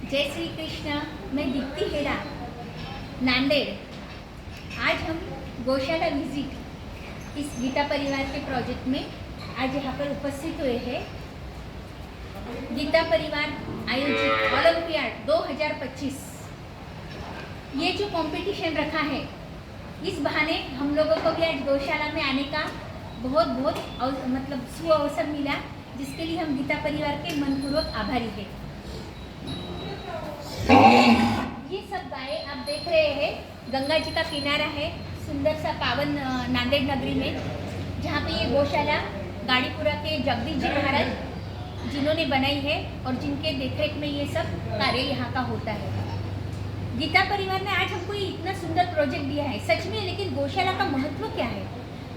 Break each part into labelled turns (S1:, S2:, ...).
S1: जय श्री कृष्ण। मैं दीप्ति हेड़ा, नांदेड़। आज हम गौशाला विजिट इस गीता परिवार के प्रोजेक्ट में आज यहाँ पर उपस्थित हुए हैं। गीता परिवार आयोजित ओलंपियाड 2025 ये जो कंपटीशन रखा है, इस बहाने हम लोगों को भी आज गौशाला में आने का बहुत सुअवसर मिला, जिसके लिए हम गीता परिवार के मनपूर्वक आभारी हैं। ये सब गाय आप देख रहे हैं, गंगा जी का किनारा है, सुंदर सा पावन नांदेड़ नगरी में, जहाँ पे ये गौशाला गाड़ीपुरा के जगदीश जी महाराज जिन्होंने बनाई है और जिनके देखरेख में ये सब कार्य यहाँ का होता है। गीता परिवार ने आज हमको ये इतना सुंदर प्रोजेक्ट दिया है, सच में। लेकिन गौशाला का महत्व क्या है?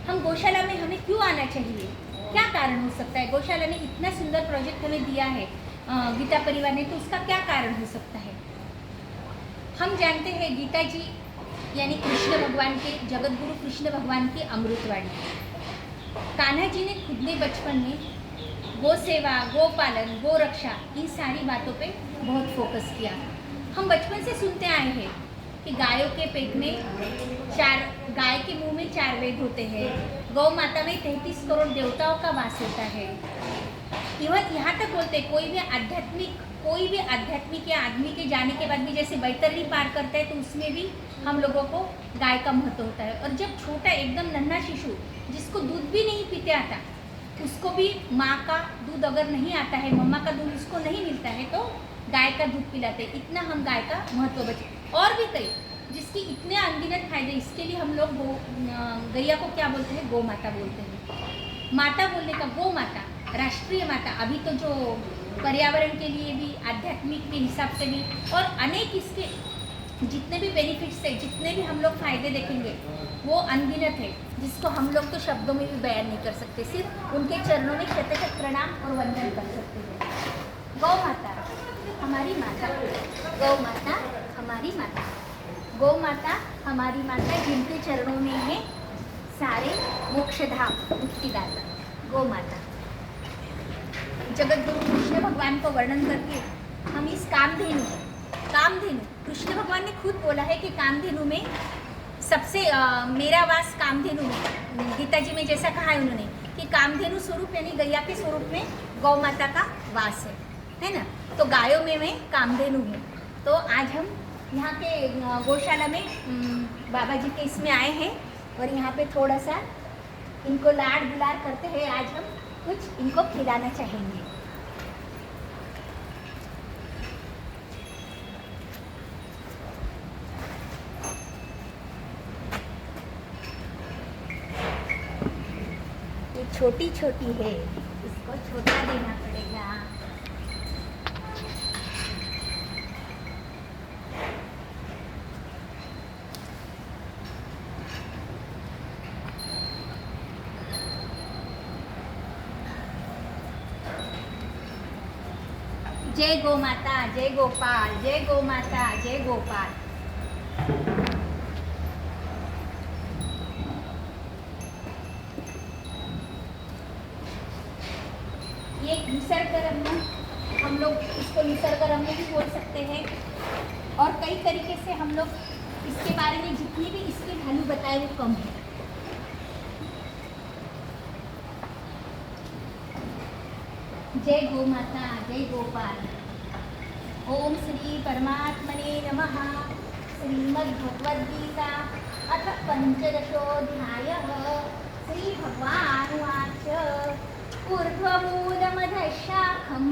S1: हम गौशाला में हमें क्यों आना चाहिए? क्या कारण हो सकता है? गौशाला ने इतना सुंदर प्रोजेक्ट हमें दिया है गीता परिवार ने, तो उसका क्या कारण हो सकता है? हम जानते हैं गीता जी यानी कृष्ण भगवान के, जगत गुरु कृष्ण भगवान की अमृतवाणी। कान्हा जी ने खुद ने बचपन में गौ सेवा, गो पालन, गो रक्षा, इन सारी बातों पे बहुत फोकस किया। हम बचपन से सुनते आए हैं कि गायों के पेट में गाय के मुंह में 4 वेद होते हैं, गौ माता में 33 करोड़ देवताओं का वास होता है। इवन यहाँ तक बोलते हैं कोई भी आध्यात्मिक या आदमी के जाने के बाद भी जैसे बैतरणी पार करता है, तो उसमें भी हम लोगों को गाय का महत्व होता है। और जब छोटा एकदम नन्हा शिशु जिसको दूध भी नहीं पीते आता, उसको भी माँ का दूध अगर नहीं आता है, मम्मा का दूध उसको नहीं मिलता है, तो गाय का दूध पिलाते हैं। इतना हम गाय का महत्व बचे। और भी कई जिसकी इतने अनगिनत फायदे, इसके लिए हम लोग गैया को क्या बोलते हैं? गौ माता बोलते हैं। माता बोलने का गौ माता, राष्ट्रीय माता। अभी तो जो पर्यावरण के लिए भी, आध्यात्मिक के हिसाब से भी, और अनेक इसके जितने भी बेनिफिट्स है, जितने भी हम लोग फायदे देखेंगे, वो अनगिनत है, जिसको हम लोग तो शब्दों में भी बयान नहीं कर सकते। सिर्फ उनके चरणों में शत प्रणाम और वंदन कर सकते हैं। गौ माता हमारी माता, गौ माता हमारी माता, गौ माता हमारी माता, जिनके चरणों में है सारे मोक्षधाम मुक्तिदाता। गौ माता जगत गुरु कृष्ण भगवान को वर्णन करके हम इस कामधेनु कृष्ण भगवान ने खुद बोला है कि कामधेनु में सबसे मेरा वास कामधेनु में, गीता जी में जैसा कहा है उन्होंने कि कामधेनु स्वरूप यानी गैया के स्वरूप में गौ माता का वास है ना। तो गायों में मैं कामधेनु हूँ। तो आज हम यहाँ के गौशाला में बाबा जी के इसमें आए हैं और यहाँ पे थोड़ा सा इनको लाड़ दुलार करते हैं। आज हम कुछ इनको खिलाना चाहेंगे। ये छोटी छोटी है, इसको छोटा देना पड़ेगा। जय गो माता, जय गोपाल, जय गो माता, जय गोपाल। ये निसर्ग रम्य, हम लोग इसको निसर्ग रम्य भी बोल सकते हैं, और कई तरीके से हम लोग इसके बारे में जितनी भी इसके वैल्यू बताए वो कम है। जय गो माता, जय गोपाल। ओम श्री परमात्मने नमः। श्रीमद्भगवद्गीता अथ पंचदशोऽध्यायः। श्री भगवानुवाच ऊर्ध्वमूलमधः शाखम्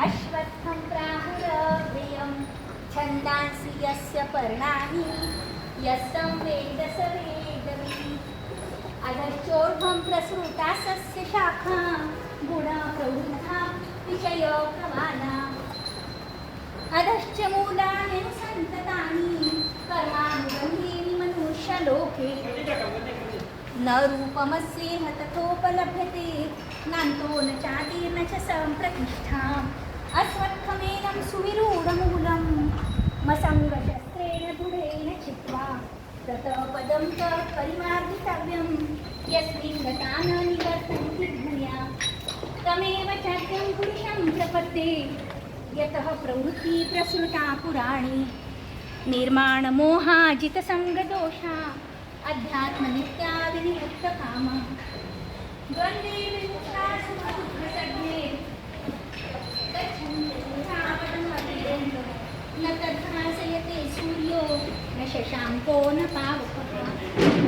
S1: अश्वत्थं प्राहुरव्ययम् छन्दांसि यस्य पर्णानि यस्तं वेद स वेदवित्। अधश्चोर्ध्वं प्रसृता सस्य शाखा गुणा प्रवृद्धा विषयप्रवाला। अधश्च मूलानि सन्ततानि कर्मानुबन्धीनि मनुष्यलोके। न रूपमस्येह तथोपलभ्यते नान्तो न चादिर्न च सम्प्रतिष्ठा। अश्वत्थमेनं सुविरूढमूलं मसङ्गशस्त्रेण दृढेन चित्वा ततः पदं च परिमार्जितव्यं यस्मिन् गता न निवर्तन्ति भूया। तमेव चाद्यं पुरुषं प्रपद्ये यतः प्रवृत्ति प्रसृता पुराणी निर्माण मोहाजित संग दोषा अध्यात्म नित्या विनिमुक्त काम द्वंद्वे विमुक्ता सुख दुःख सज्ञे न तद्भासयते सूर्यो न शशांको न पावकः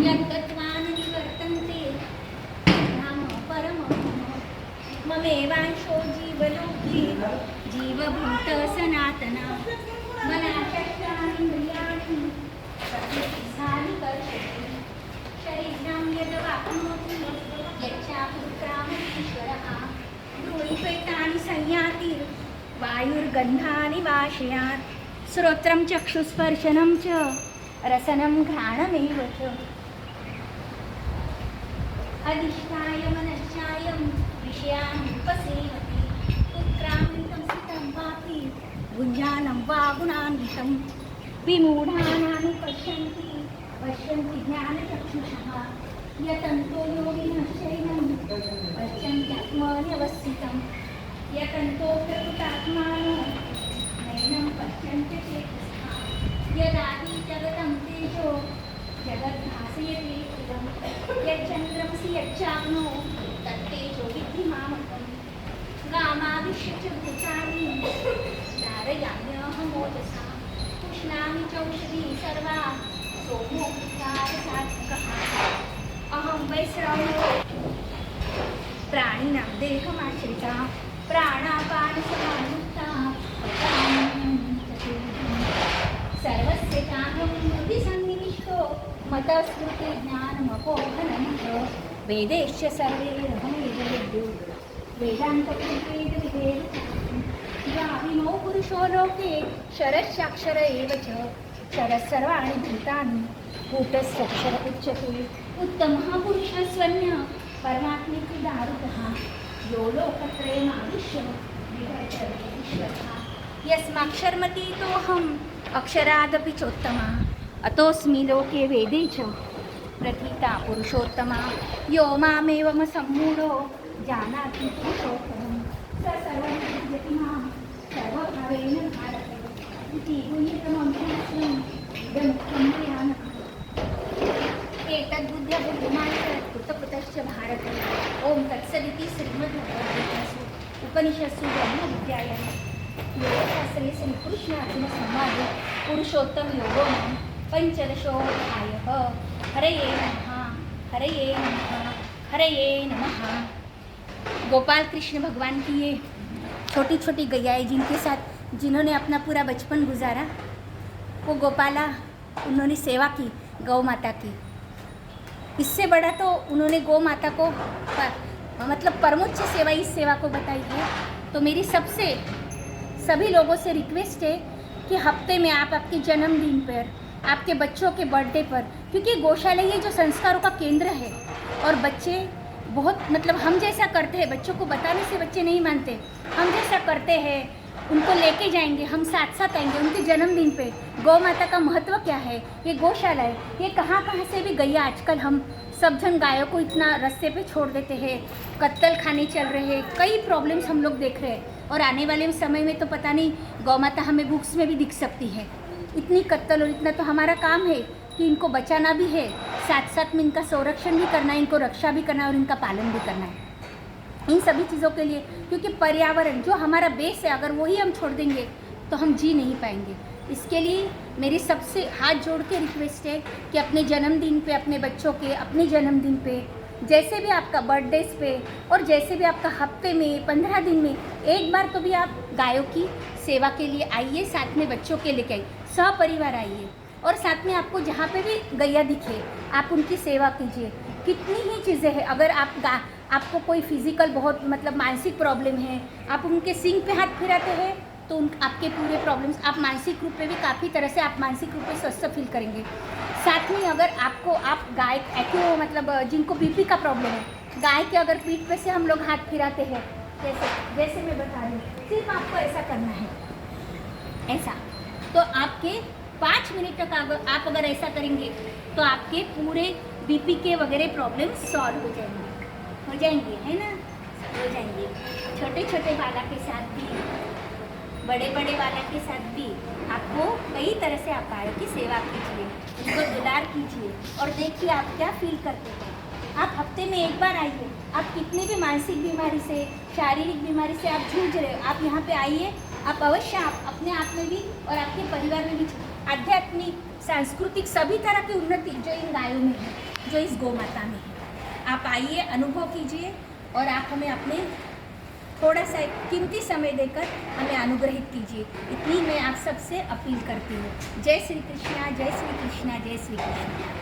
S1: यद्गत्वान् निवर्तन्ते धाम परमः ममेवांशो जीवलोके जीवभूत सनातना मनाशस्त्राणीन्द्रियाणि प्रकृतिस्थानि कर्षति शरीरं यद्वाप्नोति यच्चाप्युत्क्रामतीश्वरः धूलिपेटानि संयातिर्वायुर्गन्धानि वाशयात् श्रोत्रं चक्षुस्पर्शनं च रसनं घ्राणमेव च अधिष्ठाय मनश्चायं विषयानुपसेवते उत्क्रामितं स्थितं वापि गुञ्जानं वा गुणान्वितं विमूढानानि पश्यन्ति ज्ञानचक्षुषः यतन्तो योगिनश्चैनं पश्यन्त्यात्मन्यवस्थितं यतन्तो प्रकृतात्मानो नैनं पश्यन्ति चेतसः यदाहि जगतं तेजो जगद्भासयते इदं यच्चन्द्रमसि यच्चाग्नो तत्तेजो विद्धि मामकम् गामाविश्य च भूतानि धारयाम्यहमोजसा पुष्णामि चौषधी सर्वा सोमो विकारसात्मकः अहं वैश्रवणो प्राणिनां देहमाश्रिता प्राणापानसमायुक्ता सर्वस्य चाहं विसन्निविष्टो मतस्मृति ज्ञानमपोहनं च वेदैश्च सर्वैरहं वेदविद्यो वेदान्तवेदविधेयविमौ पुरुषो लोके क्षरश्चाक्षर एव च क्षरः सर्वाणि भूतानि कूटस्थक्षर उच्यते उत्तमः पुरुषः स्वन्यः परमात्मेति दारुकः यो लोकत्रयमाविश्य विभजते ईश्वरः यस्माक्षरमतीतोऽहम् अक्षरादपि चोत्तमा अतोऽस्मि लोके वेदे च प्रथिता पुरुषोत्तमा यो मामेवम सम्मूढो जानाति पुरुषोत्तमं स सर्वं विद्यति मां सर्वभावेन भारत इति गुह्यतमं शास्त्रम् इदमुक्तं मया नः एतद्बुद्ध्या बुद्धिमान् कुतकुतश्च भारत ओं तत्सदिति श्रीमद्भगवद्गीतासु उपनिषत्सु ब्रह्मविद्यायां योगशास्त्रे श्रीकृष्णार्जुनसंवादे पुरुषोत्तमयोगो नाम पंचदशोऽध्यायः हरये नमः हरये नमः हरये नमः। गोपाल कृष्ण भगवान की ये छोटी छोटी गैयाएँ जिनके साथ जिन्होंने अपना पूरा बचपन गुजारा, वो गोपाला उन्होंने सेवा की गौ माता की। इससे बड़ा तो उन्होंने गौ माता को मतलब परमोच्च सेवा इस सेवा को बताई है। तो मेरी सभी लोगों से रिक्वेस्ट है कि हफ्ते में आप आपके जन्मदिन पर, आपके बच्चों के बर्थडे पर, क्योंकि गौशाला ये जो संस्कारों का केंद्र है और बच्चे बहुत मतलब हम जैसा करते हैं, बच्चों को बताने से बच्चे नहीं मानते, हम जैसा करते हैं उनको लेके जाएंगे, हम साथ साथ आएंगे उनके जन्मदिन पे। गौ माता का महत्व क्या है, ये गौशाला है, ये कहाँ कहाँ से भी गैया, आजकल हम सब जन गायों को इतना रास्ते पे छोड़ देते हैं, कत्ल खाने चल रहे हैं, कई प्रॉब्लम्स हम लोग देख रहे हैं। और आने वाले समय में तो पता नहीं गौ माता हमें बुक्स में भी दिख सकती है, इतनी कत्ल। और इतना तो हमारा काम है कि इनको बचाना भी है, साथ साथ में इनका संरक्षण भी करना है, इनको रक्षा भी करना है और इनका पालन भी करना है, इन सभी चीज़ों के लिए। क्योंकि पर्यावरण जो हमारा बेस है, अगर वही हम छोड़ देंगे तो हम जी नहीं पाएंगे। इसके लिए मेरी सबसे हाथ जोड़ के रिक्वेस्ट है कि अपने जन्मदिन पे, अपने बच्चों के अपने जन्मदिन पे, जैसे भी आपका बर्थडेज पे और जैसे भी आपका हफ्ते में 15 दिन में एक बार तो भी आप गायों की सेवा के लिए आइए, साथ में बच्चों के लेके आइए, सपरिवार आइए और साथ में आपको जहाँ पे भी गैया दिखे आप उनकी सेवा कीजिए। कितनी ही चीज़ें हैं, अगर आपको कोई फिजिकल बहुत मतलब मानसिक प्रॉब्लम है, आप उनके सींग पे हाथ फिराते हैं तो आपके पूरे प्रॉब्लम्स, आप मानसिक रूप में भी काफ़ी तरह से आप मानसिक रूप में स्वस्थ फील करेंगे। साथ में अगर आप गाय एक्यो मतलब जिनको बीपी का प्रॉब्लम है, गाय के अगर पीठ पे से हम लोग हाथ फिराते हैं, जैसे मैं बता रही हूँ, सिर्फ आपको ऐसा करना है, ऐसा। तो आपके 5 मिनट तक आप अगर ऐसा करेंगे तो आपके पूरे बीपी के वगैरह प्रॉब्लम सॉल्व हो जाएंगे, है ना, हो जाएंगे। छोटे छोटे बाला के साथ भी बड़े बड़े वाला के साथ भी आपको कई तरह से आप गायों की सेवा कीजिए, उनको दुलार कीजिए और देखिए आप क्या फील करते हैं। आप हफ्ते में एक बार आइए। आप कितनी भी मानसिक बीमारी से, शारीरिक बीमारी से आप जूझ रहे हो, आप यहाँ पे आइए। आप अवश्य आप अपने आप में भी और आपके परिवार में भी आध्यात्मिक, सांस्कृतिक सभी तरह की उन्नति जो इन गायों में है, जो इस गौ माता में है, आप आइए, अनुभव कीजिए और आप हमें अपने थोड़ा सा कीमती समय देकर हमें अनुग्रहित कीजिए। इतनी मैं आप सबसे अपील करती हूँ। जय श्री कृष्णा, जय श्री कृष्णा, जय श्री कृष्णा।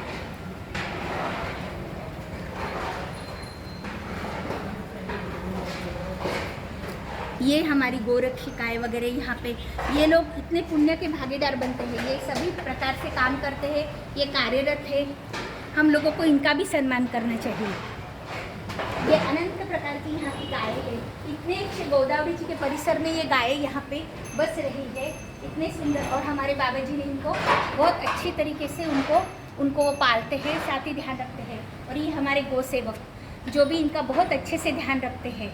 S1: ये हमारी गोरक्षिकाएँ वगैरह यहाँ पे ये लोग इतने पुण्य के भागीदार बनते हैं, ये सभी प्रकार से काम करते हैं, ये कार्यरत है। हम लोगों को इनका भी सम्मान करना चाहिए। ये अनंत प्रकार की यहाँ की गायें हैं। इतने अच्छे गोदावरी जी के परिसर में ये गायें यहाँ पे बस रही है, इतने सुंदर। और हमारे बाबा जी ने इनको बहुत अच्छी तरीके से उनको पालते हैं, साथ ही ध्यान रखते हैं। और ये हमारे गौ सेवक जो भी इनका बहुत अच्छे से ध्यान रखते हैं,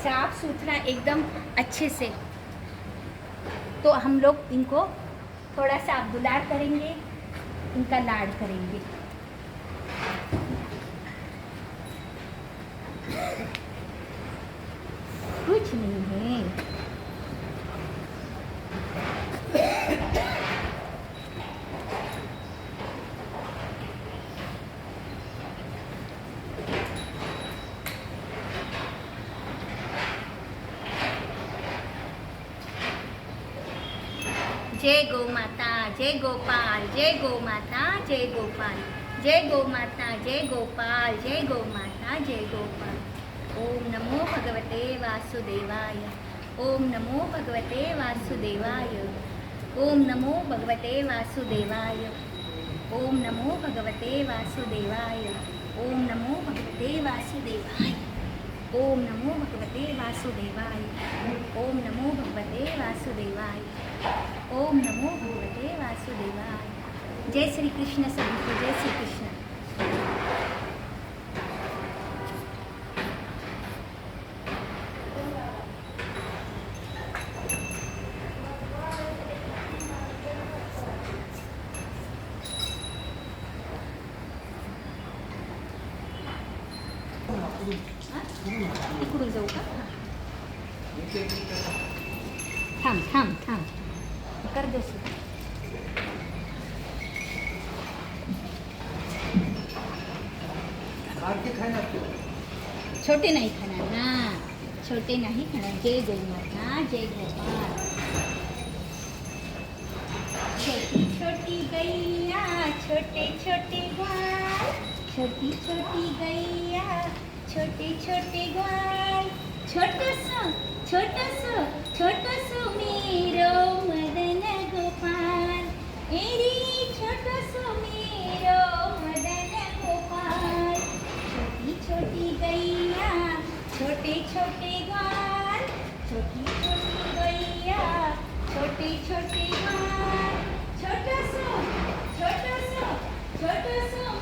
S1: साफ सुथरा एकदम अच्छे से। तो हम लोग इनको थोड़ा सा आप दुलार करेंगे, इनका लाड करेंगे। कुछ नहीं है। जय गौ माता, जय गोपाल, जय गौ माता, जय गोपाल, जय गौ माता, जय गोपाल, जय गौ माता, जय गोपाल। ओम नमो भगवते वासुदेवाय, ओम नमो भगवते वासुदेवाय, ओम नमो भगवते वासुदेवाय, ओम नमो भगवते वासुदेवाय, ओम नमो भगवते वासुदेवाय, ओम नमो भगवते वासुदेवाय, ओम नमो भगवते वासुदेवाय, ओम नमो भगवते वासुदेवाय। जय श्री कृष्ण सभी को, जय श्री कृष्ण। इकडून जाऊ का? थांब थांब थांब कर दो। छोटे नहीं खाना ना, छोटे नहीं खाना। जय गौ माता, जय गोपाल। छोटी छोटी गैया, छोटे छोटे ग्वाल, छोटी छोटी गैया, छोटे छोटे ग्वाल। छोटो सो मेरो मदन गोपाल, मेरी छोटो सो मेरो मदन गोपाल। छोटी छोटी गैया, छोटे छोटे ग्वाल, छोटी छोटी गैया, छोटे छोटे ग्वाल। छोटो सो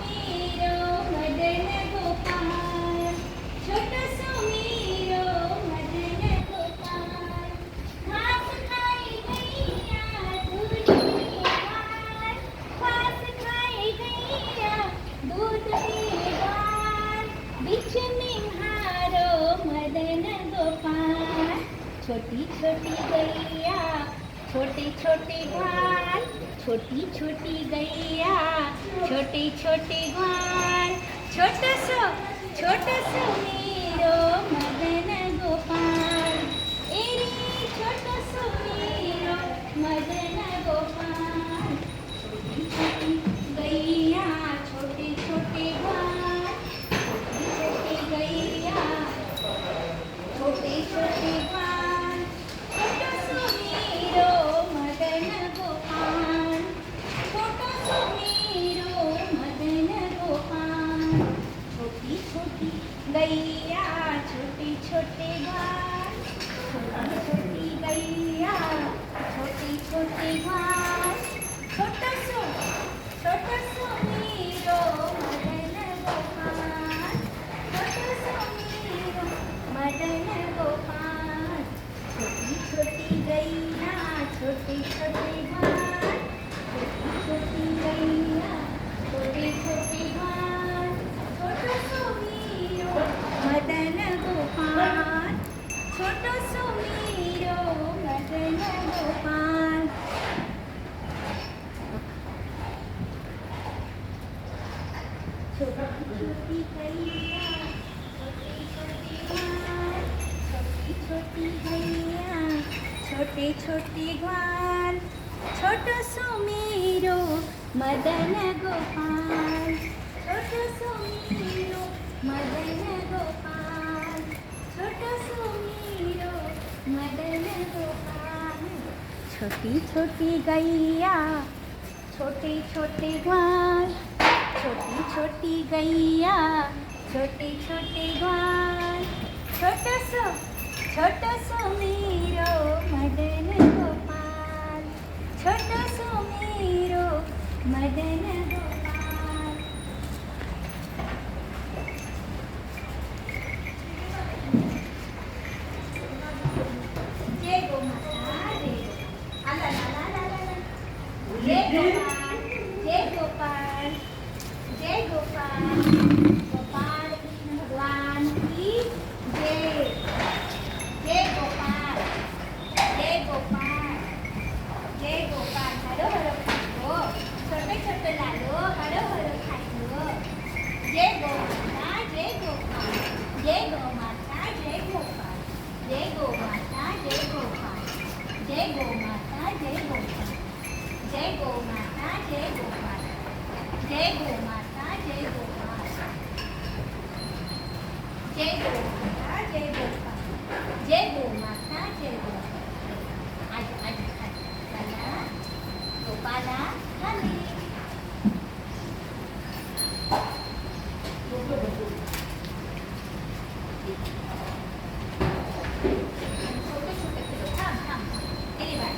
S1: मेरो मदन गोपाल, छोटो सो मेरो मदन गोपाल। घास खाए गैया, दूध पिए ग्वाल, घास खाए गैया, दूध पिए ग्वाल। बिच निहारो मदन गोपाल। छोटी छोटी गैया, छोटे छोटे ग्वाल, छोटी छोटी गैया, छोटे छोटे ग्वाल। छोटो सो मेरो मदन गोपाल, एरी छोटो सो मेरो मदन गोपाल। छोटी छोटी गैया, छोटे छोटे ग्वाल, छोटी छोटी गैया, छोटे छोटे ग्वाल। छोटो सो मेरो मदन गोपाल, छोटो सो मेरो मदन गोपाल। छोटी छोटी गैया, छोटे छोटे ग्वाल, छोटी छोटी गैया। छोटे छोटे ग्वाल छोटो सो मेरो मदन गोपाल छोटो सो मेरो मदन गोपाल छोटो सो मेरो मदन गोपाल। छोटी छोटी गैया छोटे छोटे ग्वाल छोटी छोटी गैया छोटे छोटे ग्वाल छोटो सो मेरो मदन गोपाल छोटो सो मेरो मदन गोपाल। जय गो माता जय गोपाल जय गोपाल जय गोपाल गोपाल कृष्ण भगवान की जय। जय गोपाल जय गोपाल जय गोपाल। हरो हरो खाओ छोटे छोटे लालो हरो हरो खाओ। जय गो माता जय गोपाल जय गो माता जय गोपाल जय गो माता जय गोपाल जय गो माता जय गोपाल जय गो माता जय गोपाल जय गो माता जय गोपाल जय गो माता जय गोपाल जय गो माता जय गोपाल। आज आज गोपाला गोपाला खाली छोटे छोटे थांब थांब गेली बाय।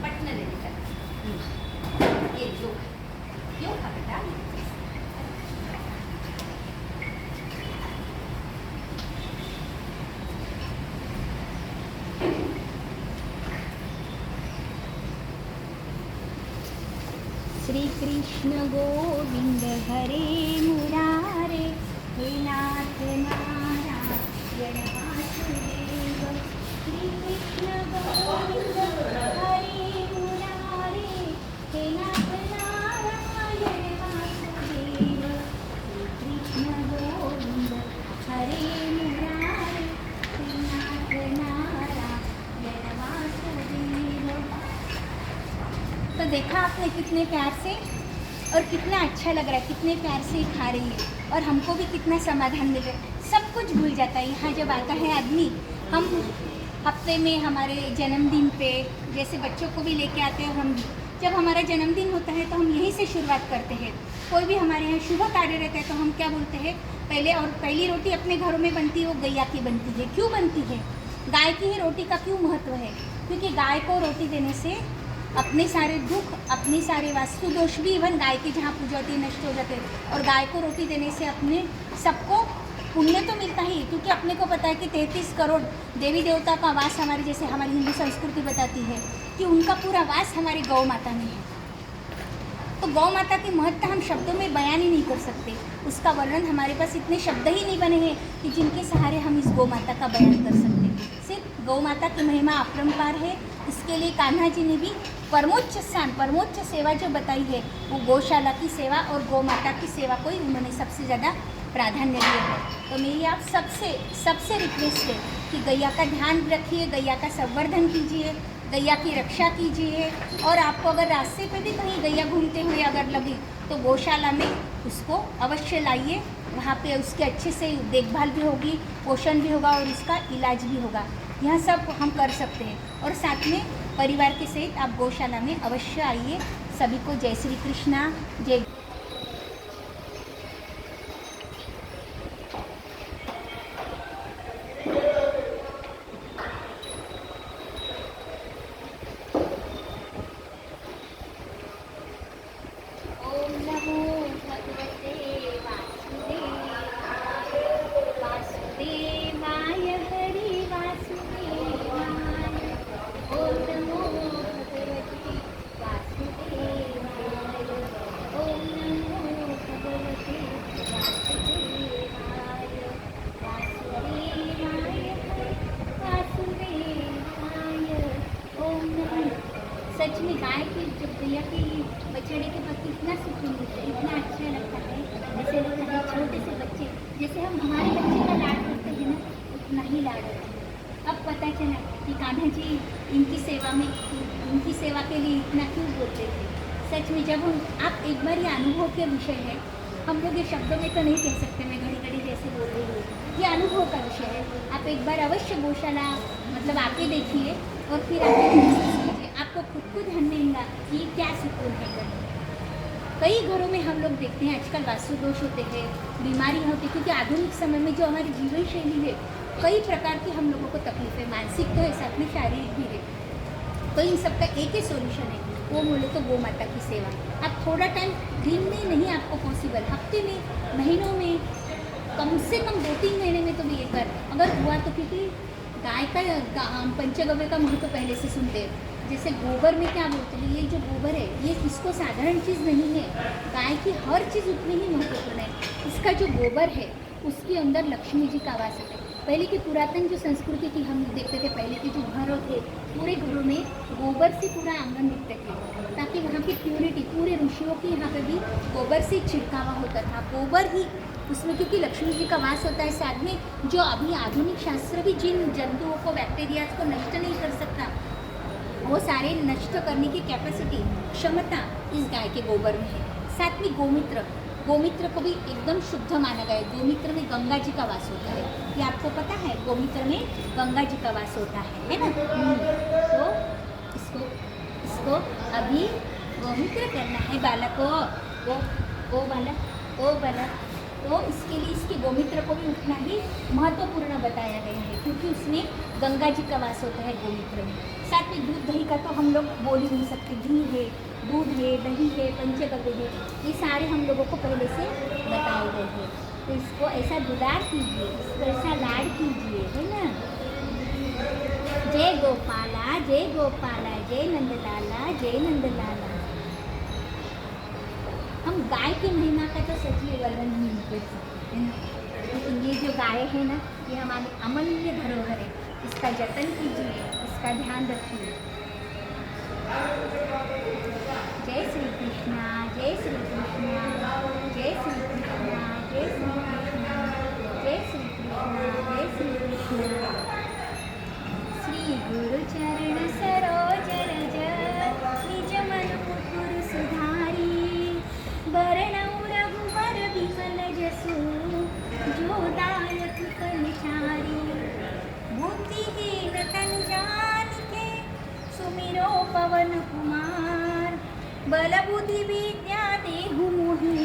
S1: पटना ले लेकर ये जो क्यों खा बेटा। श्री कृष्ण गोविंद हरे मुरारे हे नाथ नारायण वासुदेव। श्री कृष्ण गोविंद हरे मुरारे हे नाथ नारायण वासुदेव। श्री कृष्ण गोविंद हरे मुरारे हे नाथ नारायण वासुदेव। तो देखा आपने कितने प्यार से और कितना अच्छा लग रहा है, कितने प्यार से खा रही है और हमको भी कितना समाधान मिल रहा है। सब कुछ भूल जाता है यहाँ जब आता है आदमी। हम हफ्ते में हमारे जन्मदिन पे जैसे बच्चों को भी लेके आते हैं, हम जब हमारा जन्मदिन होता है तो हम यहीं से शुरुआत करते हैं। कोई भी हमारे यहाँ शुभ कार्य रहता है तो हम क्या बोलते हैं, पहले और पहली रोटी अपने घरों में बनती है वो गैया की बनती है। क्यों बनती है? गाय की ही रोटी का क्यों महत्व है? क्योंकि गाय को रोटी देने से अपने सारे दुख, अपने सारे वास्तु दोष भी इवन गाय की जहाँ पूजा होती है नष्ट हो जाते हैं। और गाय को रोटी देने से अपने सबको पुण्य तो मिलता ही, क्योंकि अपने को पता है कि 33 करोड़ देवी देवता का वास हमारे, जैसे हमारी हिंदू संस्कृति बताती है कि उनका पूरा वास हमारी गौ माता में है। तो गौ माता की महत्ता हम शब्दों में बयान ही नहीं कर सकते। उसका वर्णन हमारे पास इतने शब्द ही नहीं बने हैं कि जिनके सहारे हम इस गौ माता का बयान कर सकते। सिर्फ गौ माता की महिमा अपरंपार है। इसके लिए कान्हा जी ने भी परमोच्च स्थान, परमोच्च सेवा जो बताई है वो गौशाला की सेवा और गौ माता की सेवा को ही उन्होंने सबसे ज़्यादा प्राधान्य दिया है। तो मेरी आप सबसे रिक्वेस्ट है कि गैया का ध्यान रखिए, गैया का संवर्धन कीजिए, गैया की रक्षा कीजिए। और आपको अगर रास्ते पे भी कहीं गैया घूमते हुए अगर लगी तो गौशाला में उसको अवश्य लाइए। वहाँ पे उसके अच्छे से देखभाल भी होगी, पोषण भी होगा और उसका इलाज भी होगा। यह सब हम कर सकते हैं। और साथ में परिवार के सहित आप गौशाला में अवश्य आइए। सभी को जय श्री कृष्णा, जय। ओम नमो भगवते जैसे हम हमारे बच्चे का लाड करते हैं ना, उतना ही लाड होता है। अब पता चला कि कान्हा जी इनकी सेवा के लिए इतना क्यों बोलते थे। सच में जब हम आप एक बार ये अनुभव के विषय है, हम लोग ये शब्दों में तो नहीं कह सकते, मैं घड़ी घड़ी जैसे बोल रही हूँ, ये अनुभव का विषय है। आप एक बार अवश्य गौशाला मतलब आके देखिए और फिर आके महसूस कीजिए, आपको खुद को ध्यान देगा कि क्या सुकून है करने। कई घरों में हम लोग देखते हैं आजकल वास्तु दोष होते हैं, बीमारी होती है, क्योंकि आधुनिक समय में जो हमारी जीवन शैली है, कई प्रकार की हम लोगों को तकलीफ है, मानसिक तो है, साथ में शारीरिक भी है। तो इन सबका एक ही सॉल्यूशन है, वो बोले तो गौ माता की सेवा। आप थोड़ा टाइम दिन में नहीं आपको पॉसिबल, हफ्ते में, महीनों में, कम से कम 2-3 महीने में तो भी ये कर अगर हुआ तो, क्योंकि गाय का हम पंचगव्य का महत्व पहले से सुनते हैं। जैसे गोबर में क्या बोलते हैं, ये जो गोबर है ये किसको साधारण चीज़ नहीं है, गाय की हर चीज़ उतनी ही महत्वपूर्ण है। इसका जो गोबर है उसके अंदर लक्ष्मी जी का वास है। पहले की पुरातन जो संस्कृति थी, हम देखते थे पहले के जो घर थे, पूरे घरों में गोबर से पूरा आंगन दिखते थे, ताकि वहाँ की प्योरिटी, पूरे ऋषियों के यहाँ पे भी गोबर से छिड़कावा होता था, गोबर ही उसमें, क्योंकि लक्ष्मी जी का वास होता है। साथ में जो अभी आधुनिक शास्त्र भी जिन जंतुओं को, बैक्टीरिया को नष्ट नहीं कर सकता, वो सारे नष्ट करने की कैपेसिटी, क्षमता इस गाय के गोबर में है। साथ में गोमित्र को भी एकदम शुद्ध माना गया है। गोमित्र में गंगा जी का वास होता है, ये आपको पता है, गोमित्र में गंगा जी का वास होता है ना। तो इसको अभी गोमित्र करना है बालकों, ओ बालक। तो इसके लिए इसके गोमित्र को भी उतना ही महत्वपूर्ण बताया गया है, क्योंकि उसमें गंगा जी का वास होता है गोमित्र में। साथ में दूध दही का तो हम लोग बोल ही नहीं सकते, घी है, दूध है, दही है, पंचगव्य है, ये सारे हम लोगों को पहले से बताए गए हैं। तो इसको ऐसा दुलार कीजिए, इसको ऐसा लाड कीजिए, है ना। जय गोपाला, जय गोपाला, जय नंदलाला, जय नंदलाला। हम गाय की महिमा का तो सच्ची वर्णन नहीं कर सकते, है ना। लेकिन ये जो गाय है ना, ये हमारी अमूल्य धरोहर है, इसका जतन कीजिए, इसका ध्यान रखिए। जय श्री कृष्णा, जय श्री कृष्णा, जय श्री कृष्णा, जय श्री कृष्णा, जय श्री कृष्णा, जय श्री कृष्णा। श्री गुरु चरण सरोज रज, निज मन मुकुर सुधारी, बरनउँ रघुवर बिमल जसु, जो दायक फलचारी। बुद्धिहीन तनु जानिके, सुमिरो पवन कुमार, बल बुद्धि विद्या देहु मोहि,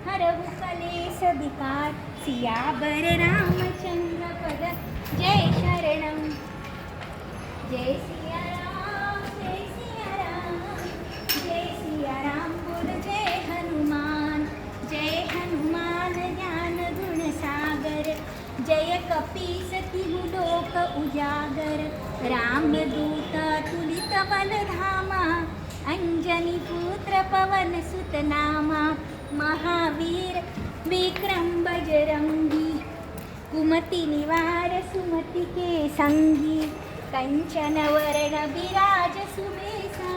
S1: हरहु कलेश विकार। सियावर रामचंद्र पद जय शरणम। जय सिया राम, जय सिया राम, जय सिया राम बोल जय हनुमान। जय हनुमान ज्ञान गुण सागर, जय कपीस तिहु लोक उजागर। राम दूत तुलित बल धामा, अंजनी पुत्र पवन सुत नामा। महावीर विक्रम बजरंगी, कुमति निवार सुमति के संगी। कंचन वरण विराज सुबेसा,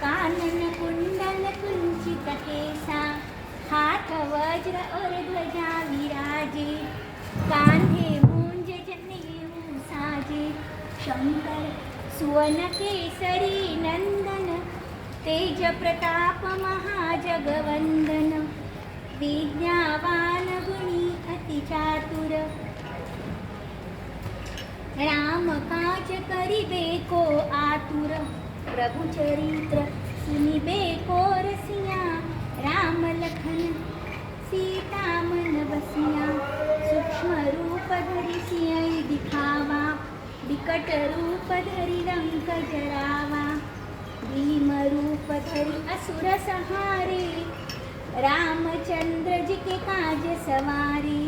S1: कानन कुंडल कुंचित केसा। हाथ वज्र और ध्वजा विराजे, कांधे मूंज जनेऊ साजे। शंकर सुवन केसरी नंदन, तेज प्रताप महाजगवंदन। विद्यावान गुणी अति चातुर, राम काज करिबे को आतुर। प्रभु चरित्र सुनिबे को रसिया, राम लखन सीता मन बसिया। सूक्ष्म रूप धरि सियहि दिखावा, विकट रूप धरि लंक जरावा। भीम रूप धरि असुर संहारे, रामचंद्र जी के काज सवारे।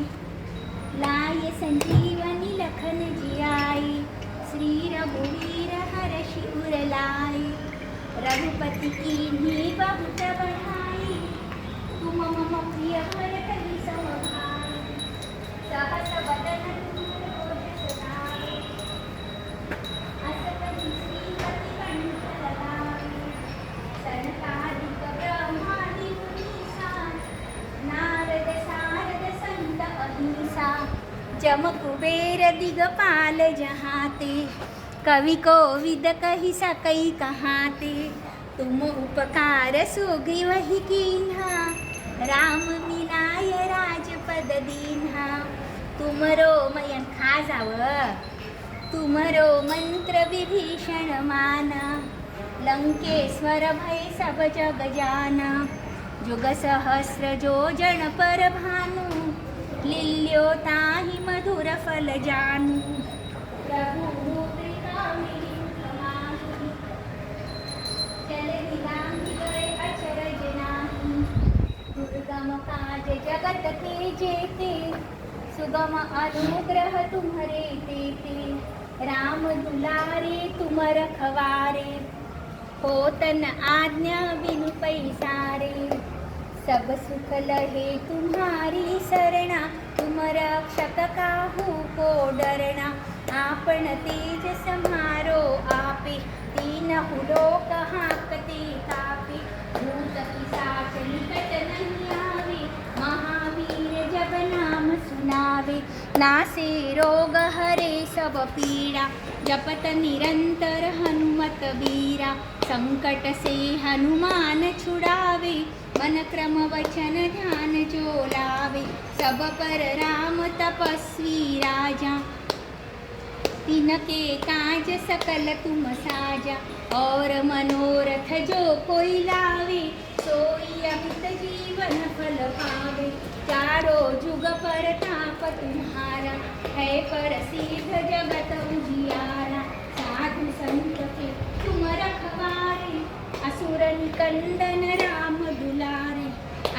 S1: लाए संजीवनी लखन जियाई, श्री रघुवीर हर्षि उर लाए। रघुपति कीन्ही बहुत बड़ाई, तुम मम प्रिय भरत सम भाई। सहस बदन तुमरो जस गाई, अस कहि श्रीपति कंठ लगाई। सनकादिक ब्रह्मादि मुनीसा, नारद सारद संत चमकुबेर दिगपाल जहाते, कवि कोविद कही सकई कहाते। तुम उपकार सुग्रीव ही कीन्हा, राम मिलाय राजपद दीन्हा। तुमरो मयन खा जावं, तुमरो मंत्र विभीषण माना। लंकेश्वर भय सब जग जाना, जुग सहस्र जो जन पर भानु। लील्यो ताहि मधुर फल जानू, प्रभु मुद्रिका मिली समाहि। चलहि लांघि गए अचरज नाही, दुर्गम काज जगत के जेते। सुगम अनुग्रह तुम्हरे तेते, राम दुलारे तुम रखवारे। होतन आज्ञा बिनु पैसारे, सब सुख लहे तुम्हारी सरना। तुम रक्षक काहू को डरना, आपन तेज सम्हारो आपे। तीनहु लोक हांकते कापे, भूत पिशाच निकट नहीं आवे। महावीर जब नाम सुनावे, नासे रोग हरे सब पीड़ा। जपत निरंतर हनुमत बीरा, संकट से हनुमान छुड़ावे। मन क्रम वचन ध्यान जो लावे, सब पर राम तपस्वी राजा। तिनके काज सकल तुम साजा, और मनोरथ जो कोई लावे। सोई अमित जीवन फल पावे, चारों जुग पर ताप तुम्हारा। है प्रसिद्ध जगत उजियारा, साधु संत के तुम रखवारे। असुर निकंदन राम दुलारे,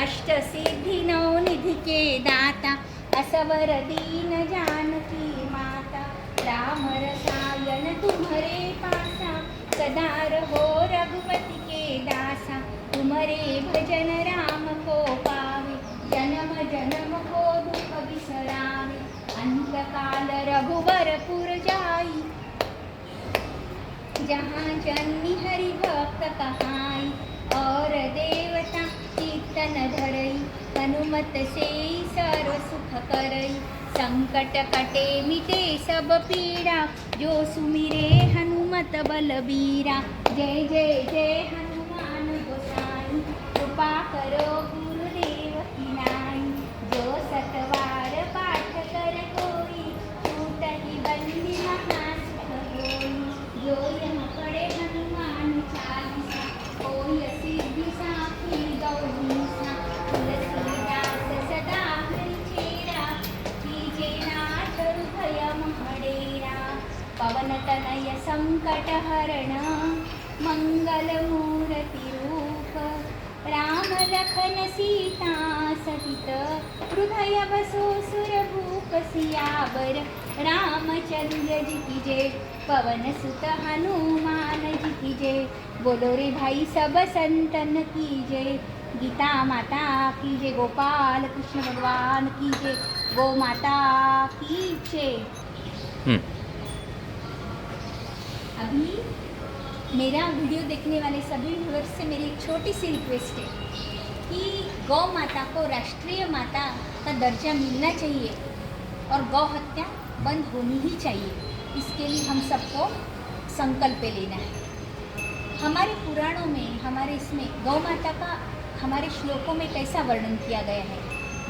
S1: अष्ट सिद्धि नौ निधि के दाता। असवर दीन जानकी माता, राम रसायन तुम्हारे पासा। सदा रहो रघुपति के दासा, तुम्हारे भजन राम को पावे। जन्म जन्म को दुख बिसरावे, अंत काल रघुवरपुर जाई। जहाँ जन्मी हरि भक्त कहाई, और देवता कीर्तन धरई। हनुमत से सर्व सुख करई, संकट कटे मिटे सब पीड़ा। जो सुमिरे हनुमत बलबीरा, जय जय जय हनुमान गोसाई। कृपा करो गुरुदेव की नाई, जो सतवार पाठ कर कोई। छूटहि बंदी महासुख होई, जो यह पढ़े हनुमान चालीसा। होय सिद्धि साखी गौरीसा, तुलसीदास सदा हरिचेरा। कीजे नाथ हृदय महडेरा, पवन तनय संकट हरण। मंगल मूर्ति रूप, राम लखन सीता सहित। हृदय बसो सुरभूप सियावर, रामचंद्र जी की जय। पवन सुत हनुमान जी की जय, बोलो रे भाई सब संतन की जय। गीता माता की जय, गोपाल कृष्ण भगवान की जय, गो माता की जय। अभी मेरा वीडियो देखने वाले सभी व्यूअर्स से मेरी एक छोटी सी रिक्वेस्ट है कि गौ माता को राष्ट्रीय माता का दर्जा मिलना चाहिए और गौ हत्या बंद होनी ही चाहिए। इसके लिए हम सबको संकल्प लेना है। हमारे पुराणों में, हमारे इसमें गौ माता का हमारे श्लोकों में कैसा वर्णन किया गया है।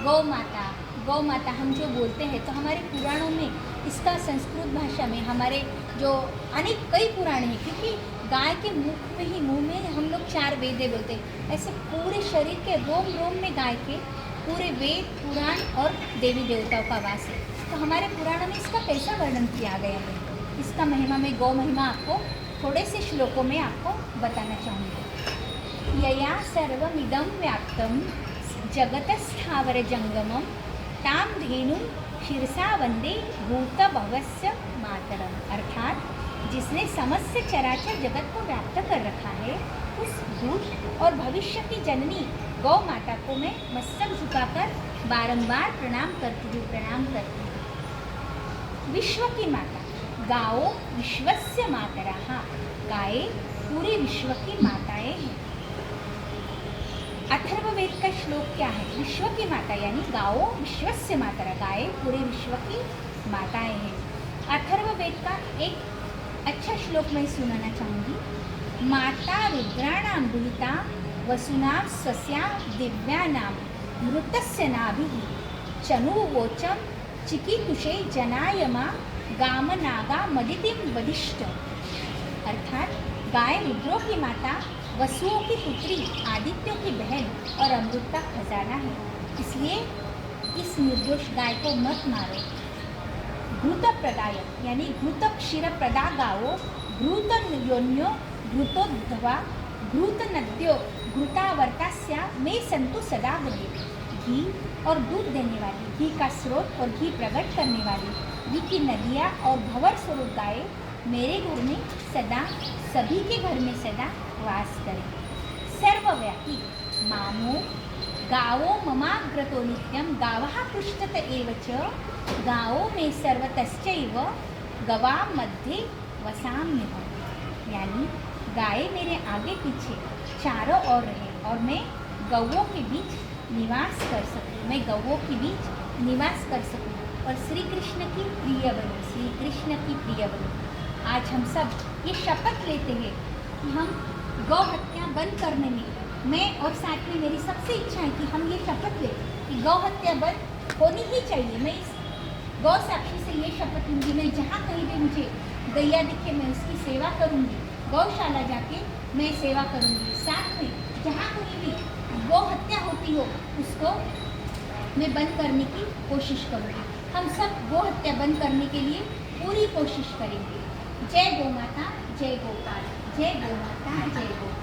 S1: गौ माता हम जो बोलते हैं तो हमारे पुराणों में इसका संस्कृत भाषा में हमारे जो अनेक कई पुराण हैं, क्योंकि गाय के मुंह में हम लोग 4 वेदें बोलते हैं। ऐसे पूरे शरीर के रोम रोम में गाय के पूरे वेद पुराण और देवी देवताओं का वास है। तो हमारे पुराणों में इसका कैसा वर्णन किया गया है, इसका महिमा में गौ महिमा आपको थोड़े से श्लोकों में आपको बताना चाहूँगी। यया सर्वमिदं व्याप्तं जगतस्थावर जंगमं, ताम धेनु शिरसा वंदे भूतभवस्य मातरम। अर्थात जिसने समस्त चराचर जगत को व्याप्त कर रखा है, उस भूत और भविष्य की जननी गौ माता को मैं मस्तक झुकाकर बारंबार प्रणाम करती हूँ। विश्व की माता, गाओ विश्वस्य मातरः, गायें पूरे विश्व की माताएं हैं। अथर्ववेद का श्लोक क्या है? विश्व की माता यानी गाओ विश्वस्य मातरा, गाय पूरे विश्व की माताएं हैं। अथर्ववेद का एक अच्छा श्लोक मैं सुनाना चाहूँगी। माता रुद्राणाम दुहिता वसुनाम स्वस्या दिव्यानाम मृतस्य नाभिः चनुवोचम चिकीतुषे जनायमा गामनागा मदितिम वदिष्ठ। अर्थात गाय रुद्रों की माता, वसुओं की पुत्री, आदित्यों की बहन और अमृत का खजाना है, इसलिए इस निर्दोष गाय को मत मारो। घृत प्रदायक यानी घृत क्षीर प्रदा गावो, घृत योन्यो घृतोद्भवा, घृत नद्यो घृतावर्तास्या में संतु सदा गृहे। घी और दूध देने वाली, घी का स्रोत और घी प्रकट करने वाली, घी की नदियाँ और भंवर स्वरूप गाय मेरे घर में सदा, सभी के घर में सदा वास करें। सर्वव्यापी मामो गावो ममाग्रतो नित्यं गावः पृष्ठत एव च, गावो में सर्वतश्चैव गवां मध्ये वसाम्यहम्। यानी गाय मेरे आगे पीछे चारों ओर रहे और मैं गौओं के बीच निवास कर सकूं, मैं गौओं के बीच निवास कर सकूं और श्री कृष्ण की प्रिय बनूं, श्री कृष्ण की प्रिय बनूं। आज हम सब ये शपथ लेते हैं कि हम गौ हत्या बंद करने में, मैं और साथ में मेरी सबसे इच्छा है कि हम ये शपथ लें कि गौ हत्या बंद होनी ही चाहिए। मैं इस गौ साक्षी से ये शपथ लूँगी, मैं जहाँ कहीं भी मुझे गैया दिखे मैं उसकी सेवा करूँगी, गौशाला जाके मैं सेवा करूँगी। साथ में जहाँ कहीं भी गौ हत्या होती हो उसको मैं बंद करने की कोशिश करूँगी। हम सब गौ हत्या बंद करने के लिए पूरी कोशिश करेंगे। जय गौ माता, जय गोपाल, जय गौ माता, जय गोपाल।